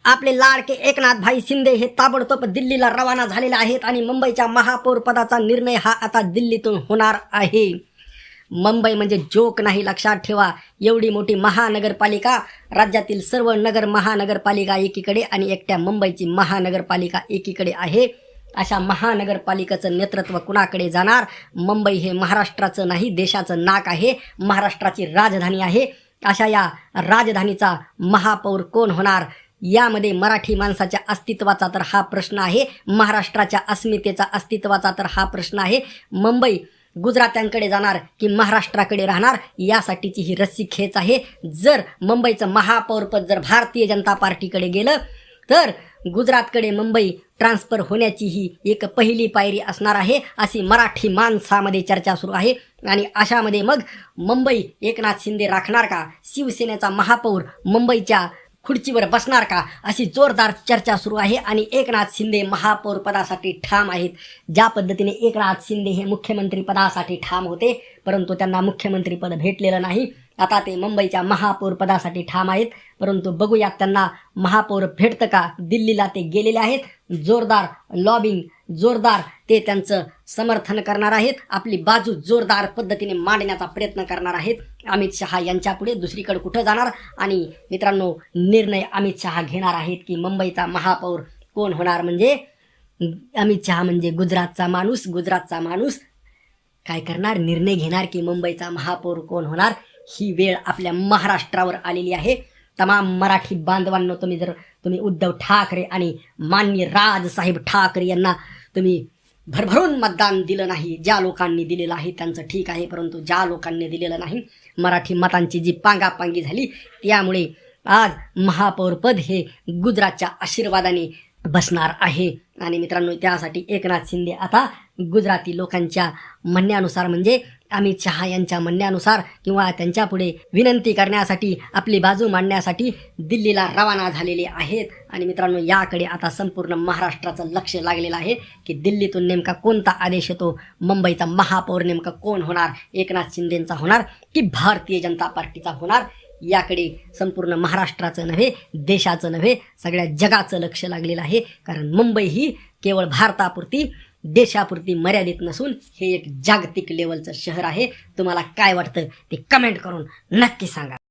आपले लाडके एकनाथ भाई शिंदे हे ताबडतोब दिल्लीला रवाना झालेले आहेत आणि मुंबईच्या महापौर पदाचा निर्णय हा आता दिल्लीतून होणार आहे। मुंबई म्हणजे जोक नाही, लक्षात ठेवा। एवढी मोठी महानगरपालिका, राज्यातील सर्व नगर महानगरपालिका एकीकडे आणि एकट्या मुंबईची महानगरपालिका एकीकडे आहे। अशा महानगरपालिकेचं नेतृत्व कुणाकडे जाणार? मुंबई हे महाराष्ट्राचं नाही, देशाचं नाक आहे, महाराष्ट्राची राजधानी आहे। अशा या राजधानीचा महापौर कोण होणार? यामध्ये मराठी माणसाच्या अस्तित्वाचा तर हा प्रश्न आहे, महाराष्ट्राच्या अस्मितेचा अस्तित्वाचा तर हा प्रश्न आहे। मुंबई गुजरात्यांकडे जाणार की महाराष्ट्राकडे राहणार, यासाठीची ही रस्सी खेच आहे। जर मुंबईचं महापौरपद जर भारतीय जनता पार्टीकडे गेलं तर गुजरातकडे मुंबई ट्रान्सफर होण्याची ही एक पहिली पायरी असणार आहे, अशी मराठी माणसामध्ये चर्चा सुरू आहे। आणि अशामध्ये मग मुंबई एकनाथ शिंदे राखणार का? शिवसेनेचा महापौर मुंबईच्या खुर्चीवर बसणार का? अशी जोरदार चर्चा सुरू आहे आणि एकनाथ शिंदे महापौर पदासाठी ठाम आहेत। ज्या पद्धतीने एकनाथ शिंदे हे मुख्यमंत्री पदासाठी ठाम होते, परंतु त्यांना मुख्यमंत्री पद भेटलेलं नाही, आता ते मुंबईच्या महापौर पदासाठी ठाम आहेत। परंतु बघूयात त्यांना महापौर भेटतं का? दिल्लीला ते गेलेले आहेत, जोरदार लॉबिंग, जोरदार ते त्यांचं समर्थन करणार आहेत, आपली बाजू जोरदार पद्धतीने मांडण्याचा प्रयत्न करणार आहेत अमित शहा यांच्या पुढे। दुसरीकडे कुठं जाणार? आणि मित्रांनो, निर्णय अमित शहा घेणार आहेत की मुंबईचा महापौर कोण होणार? म्हणजे अमित शहा म्हणजे गुजरातचा माणूस काय करणार? निर्णय घेणार की मुंबईचा महापौर कोण होणार? ही वेळ आपल्या महाराष्ट्रावर आलेली आहे। तमाम मराठी बांधवांनो, तुम्ही उद्धव ठाकरे आणि माननीय राजसाहेब ठाकरे यांना तुम्ही भरभरून मतदान दिलं नाही। ज्या लोकांनी दिलेलं आहे त्यांचं ठीक आहे, परंतु ज्या लोकांनी दिलेलं नाही, मराठी मतांची जी पांगापांगी झाली, त्यामुळे आज महापौरपद हे गुजरातच्या आशीर्वादाने बसणार आहे। आणि मित्रांनो, त्यासाठी एकनाथ शिंदे आता गुजराती लोकांच्या म्हणण्यानुसार, म्हणजे अमित शहा यांच्या म्हणण्यानुसार किंवा त्यांच्या पुढे विनंती करण्यासाठी, आपली बाजू मांडण्यासाठी दिल्लीला रवाना झालेले आहेत। आणि मित्रांनो, याकडे आता संपूर्ण महाराष्ट्राचं लक्ष लागलेलं आहे की दिल्लीतून नेमका कोणता आदेश येतो, मुंबईचा महापौर नेमका कोण होणार? एकनाथ शिंदेंचा होणार की भारतीय जनता पार्टीचा होणार? याकडे संपूर्ण महाराष्ट्राचं नव्हे, देशाचं नव्हे, सगळ्या जगाचं लक्ष लागलेलं आहे। कारण मुंबई ही केवळ भारतापुरती, देशापुरती मर्यादित नसून हे एक जागतिक लेवलचं शहर आहे। तुम्हाला काय वाटतं ते कमेंट करून नक्की सांगा।